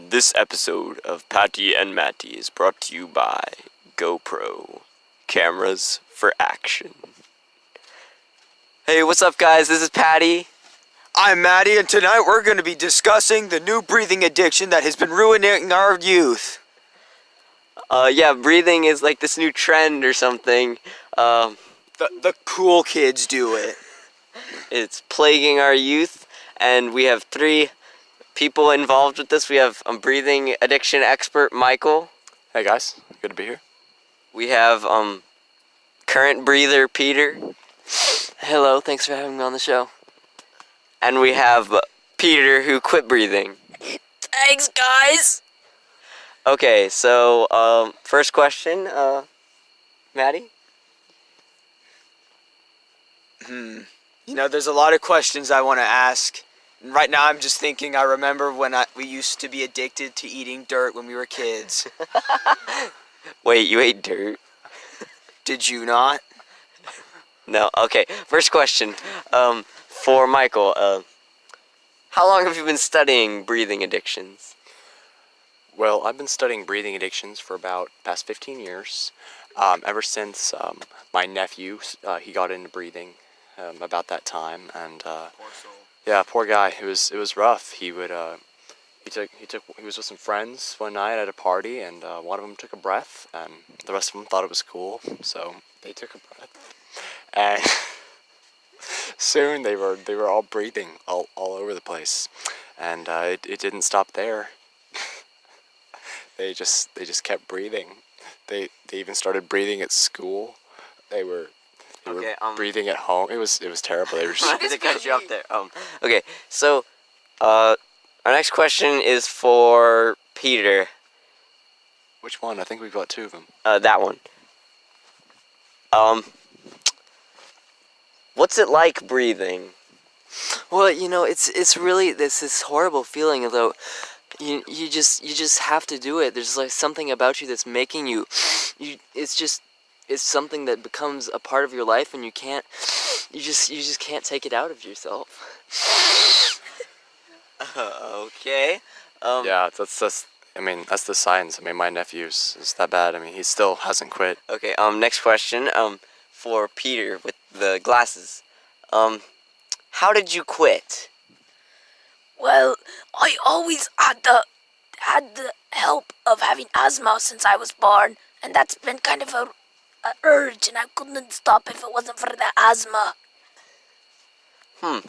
This episode of Patty and Matty is brought to you by GoPro, cameras for action. Hey, what's up guys? This is Patty. I'm Matty, and tonight we're going to be discussing the new breathing addiction that has been ruining our youth. Yeah, breathing is like this new trend or something. The cool kids do it. It's plaguing our youth, and we have three people involved with this. We have breathing addiction expert Michael. Hey guys, good to be here. We have current breather Peter. Hello, thanks for having me on the show. And we have Peter who quit breathing. Thanks, guys. Okay, so first question, Matty? You know, there's a lot of questions I want to ask. And right now I'm just thinking, I remember when we used to be addicted to eating dirt when we were kids. Wait, you ate dirt? Did you not? No, okay. First question, for Michael, how long have you been studying breathing addictions? Well, I've been studying breathing addictions for about past 15 years. Ever since my nephew, he got into breathing about that time, and yeah, poor guy. It was rough. He was with some friends one night at a party, and one of them took a breath, and the rest of them thought it was cool, so they took a breath, and soon they were all breathing all over the place, and it didn't stop there. They just kept breathing. They even started breathing at school. They were breathing at home. It was terrible. They were just... I had to cut you off there. Okay, so our next question is for Peter. Which one? I think we've got two of them. That one. What's it like breathing? Well, you know, it's really this horrible feeling, though. You just have to do it. There's like something about you that's making you. It's something that becomes a part of your life, and you just can't take it out of yourself. Okay. Yeah, that's the science. I mean, my nephew's is that bad. I mean, he still hasn't quit. Okay. Next question. For Peter with the glasses. How did you quit? Well, I always had the help of having asthma since I was born, and that's been kind of a urge, and I couldn't stop if it wasn't for the asthma.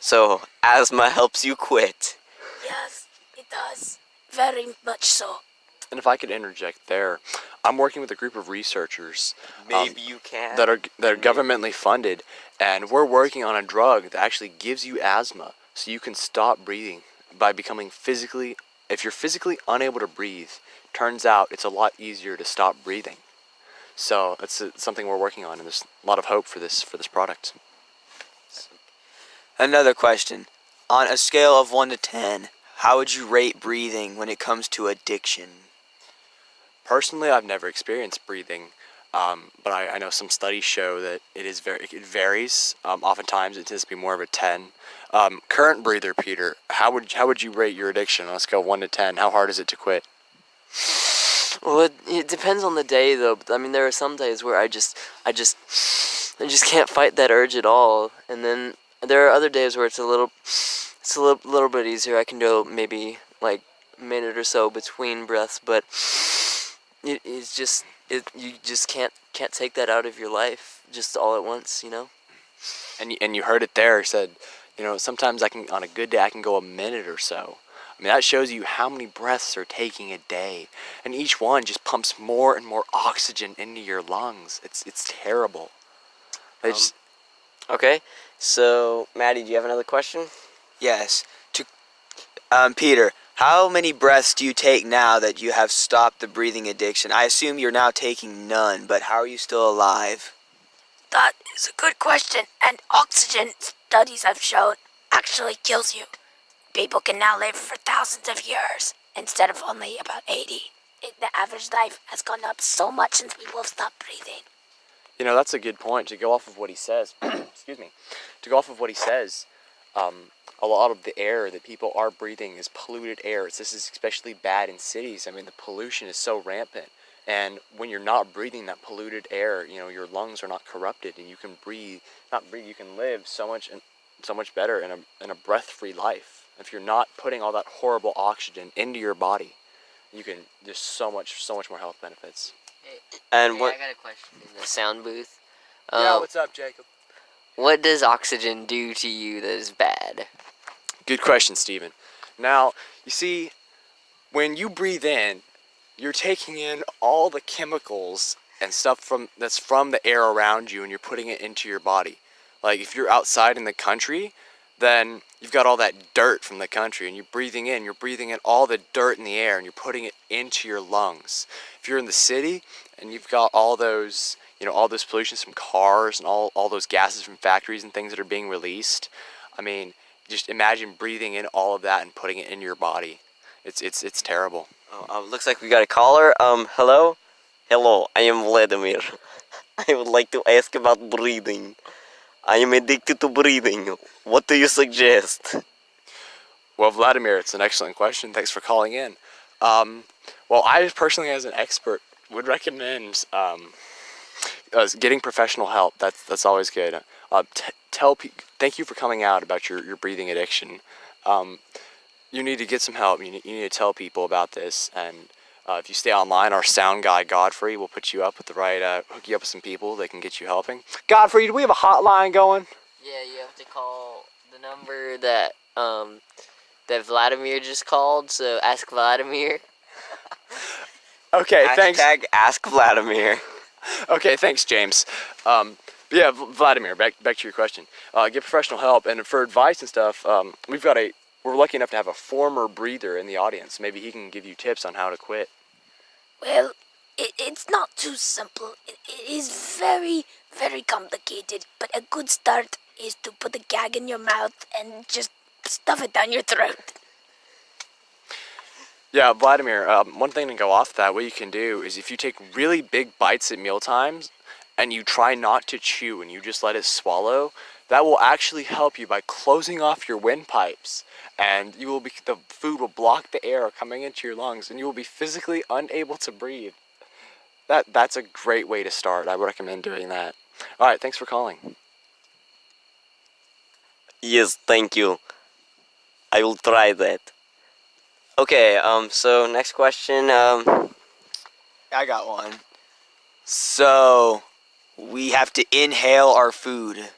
So asthma helps you quit. Yes, it does. Very much so. And if I could interject there, I'm working with a group of researchers. Maybe you can. That are governmentally funded, and we're working on a drug that actually gives you asthma, so you can stop breathing by becoming if you're physically unable to breathe, turns out it's a lot easier to stop breathing. So that's something we're working on, and there's a lot of hope for this product. Another question. On a scale of 1 to 10, how would you rate breathing when it comes to addiction? Personally, I've never experienced breathing, but I know some studies show that it varies. Oftentimes, it tends to be more of a 10. Current breather Peter, how would you rate your addiction on a scale of 1 to 10? How hard is it to quit? Well, it depends on the day, though. I mean, there are some days where I just can't fight that urge at all, and then there are other days where it's a little bit easier. I can go maybe like a minute or so between breaths, but you just can't take that out of your life just all at once, you know. And you heard it there. Said, you know, sometimes on a good day I can go a minute or so. I mean, that shows you how many breaths are taking a day, and each one just pumps more and more oxygen into your lungs. It's terrible. Okay. So Matty, do you have another question? Yes. Peter, how many breaths do you take now that you have stopped the breathing addiction? I assume you're now taking none, but how are you still alive? That is a good question, and oxygen, studies have shown, actually kills you. People can now live for thousands of years instead of only about 80. The average life has gone up so much since people have stopped breathing. You know, that's a good point. To go off of what he says, excuse me. To go off of what he says, a lot of the air that people are breathing is polluted air. This is especially bad in cities. I mean, the pollution is so rampant. And when you're not breathing that polluted air, you know, your lungs are not corrupted, and you can you can live so much better in a breath-free life. If you're not putting all that horrible oxygen into your body, you can, there's so much more health benefits. And Hey, what? I got a question in the sound booth. Yeah, what's up, Jacob? What does oxygen do to you that is bad? Good question, Steven. Now, you see, when you breathe in, you're taking in all the chemicals and stuff that's from the air around you, and you're putting it into your body. Like if you're outside in the country, then you've got all that dirt from the country, and you're breathing in all the dirt in the air, and you're putting it into your lungs. If you're in the city and you've got all those, you know, all this pollution from cars and all those gases from factories and things that are being released, I mean, just imagine breathing in all of that and putting it in your body. It's terrible. Looks like we got a caller. Hello? Hello, I am Vladimir. I would like to ask about breathing. I am addicted to breathing. What do you suggest? Well, Vladimir, it's an excellent question. Thanks for calling in. Well, I personally, as an expert, would recommend getting professional help. That's always good. Thank you for coming out about your breathing addiction. You need to get some help. You need to tell people about this. And if you stay online, our sound guy Godfrey will put you up with hook you up with some people that can get you helping. Godfrey, do we have a hotline going? Yeah, you have to call the number that Vladimir just called. So ask Vladimir. Okay, thanks. Hashtag Ask Vladimir. Okay, thanks, James. Yeah, Vladimir, back to your question. Get professional help, and for advice and stuff, we're lucky enough to have a former breather in the audience. Maybe he can give you tips on how to quit. Well, it's not too simple. It is very, very complicated. But a good start is to put a gag in your mouth and just stuff it down your throat. Yeah, Vladimir, one thing to go off that, what you can do is if you take really big bites at meal times and you try not to chew and you just let it swallow, that will actually help you by closing off your windpipes, and the food will block the air coming into your lungs, and you will be physically unable to breathe. That's a great way to start. I would recommend doing that. All right, thanks for calling. Yes, thank you. I will try that. Okay, so next question, I got one. So, we have to inhale our food.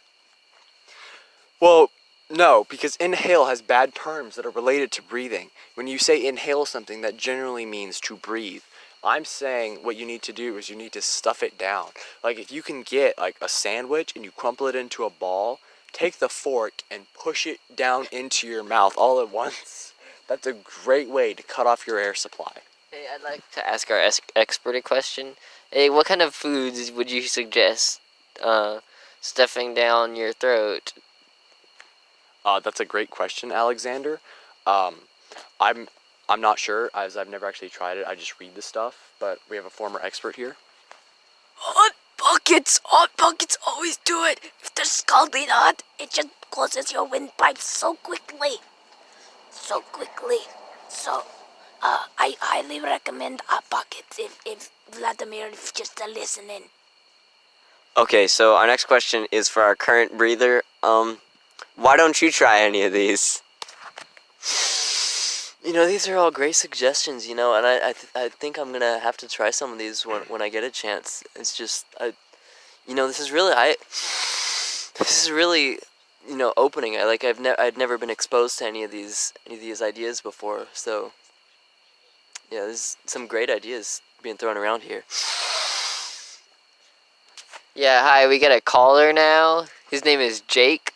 Well, no, because inhale has bad terms that are related to breathing. When you say inhale something, that generally means to breathe. I'm saying what you need to do is you need to stuff it down. Like if you can get like a sandwich and you crumple it into a ball, take the fork and push it down into your mouth all at once. That's a great way to cut off your air supply. Hey, I'd like to ask our expert a question. Hey, what kind of foods would you suggest stuffing down your throat? That's a great question, Alexander. I'm not sure, as I've never actually tried it. I just read the stuff, but we have a former expert here. Hot buckets always do it. If they're scalding hot, it just closes your windpipe so quickly. So, I highly recommend hot buckets if Vladimir is just listening. okay, so our next question is for our current breather. Why don't you try any of these? You know, these are all great suggestions, you know, and I think I'm gonna have to try some of these when I get a chance. It's just, this is really, opening. I'd never been exposed to any of these ideas before, so yeah, there's some great ideas being thrown around here. Yeah, hi, we got a caller now. His name is Jake.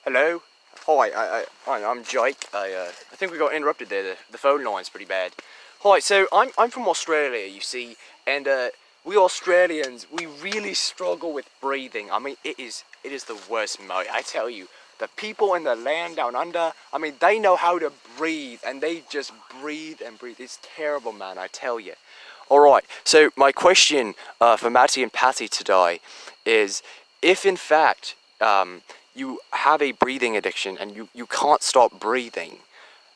Hello? Hi, I'm Jake. I think we got interrupted there. The phone line's pretty bad. Hi, so I'm from Australia, you see, and we Australians, we really struggle with breathing. I mean, it is the worst, mate. I tell you, the people in the land down under, I mean, they know how to breathe, and they just breathe and breathe. It's terrible, man, I tell you. All right. So my question for Matty and Patty today is, if in fact you have a breathing addiction and you can't stop breathing,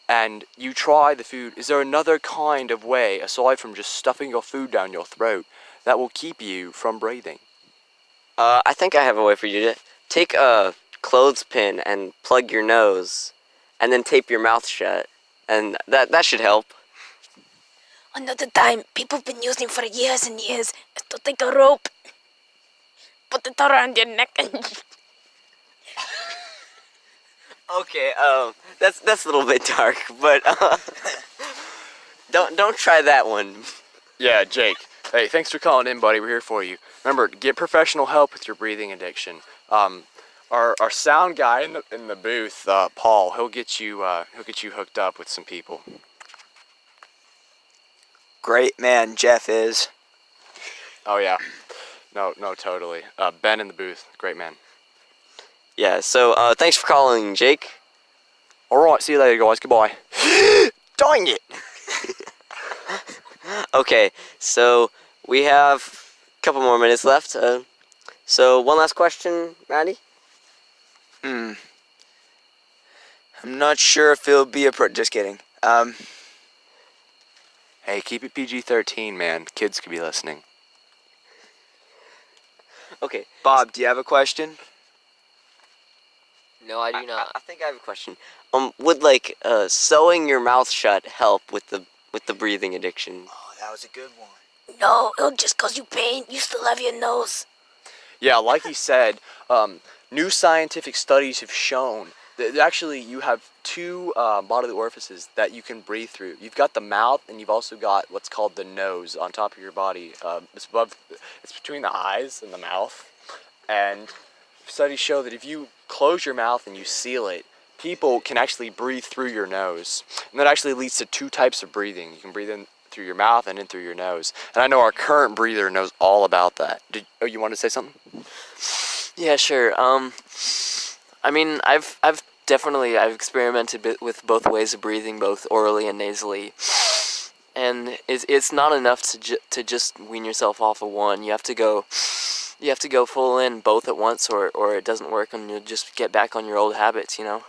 and you try the food, is there another kind of way aside from just stuffing your food down your throat that will keep you from breathing? I think I have a way for you to take a clothespin and plug your nose, and then tape your mouth shut, and that should help. Another time, people have been using for years and years is to take a rope, put it around your neck, and Okay, that's a little bit dark, but don't try that one. Yeah, Jake. Hey, thanks for calling in, buddy. We're here for you. Remember, get professional help with your breathing addiction. Our sound guy in the booth, Paul, he'll get you hooked up with some people. Great man Jeff is. Oh yeah, no, totally. Ben in the booth, great man. Yeah, so thanks for calling, Jake. All right, see you later, guys. Goodbye. Darn it! Okay, so we have a couple more minutes left. So one last question, Matty. I'm not sure if it'll be just kidding. Hey, keep it PG-13, man. Kids could be listening. Okay, Bob, do you have a question? No, I do not. I think I have a question. Would sewing your mouth shut help with the breathing addiction? Oh, that was a good one. no, it'll just cause you pain. You still have your nose. Yeah, like he said, new scientific studies have shown that actually you have two bodily orifices that you can breathe through. You've got the mouth, and you've also got what's called the nose on top of your body. It's between the eyes and the mouth. And studies show that if you close your mouth and you seal it, people can actually breathe through your nose. And that actually leads to two types of breathing. You can breathe in through your mouth and in through your nose. And I know our current breather knows all about that. You want to say something? Yeah, sure. I mean, I've experimented with both ways of breathing, both orally and nasally, and it's not enough to just wean yourself off of one. You have to go full in both at once, or it doesn't work, and you'll just get back on your old habits, you know.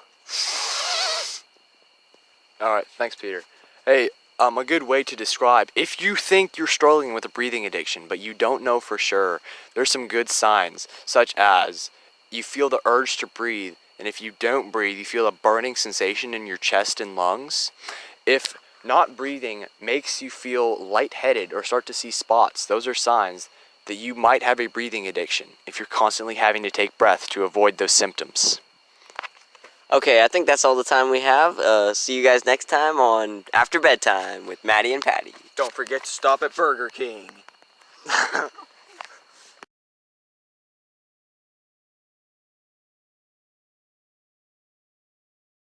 All right, thanks, Peter. Hey, a good way to describe, if you think you're struggling with a breathing addiction, but you don't know for sure, there's some good signs, such as you feel the urge to breathe, and if you don't breathe, you feel a burning sensation in your chest and lungs. If not breathing makes you feel lightheaded or start to see spots, those are signs that you might have a breathing addiction if you're constantly having to take breath to avoid those symptoms. Okay, I think that's all the time we have. See you guys next time on After Bedtime with Matty and Patty. Don't forget to stop at Burger King.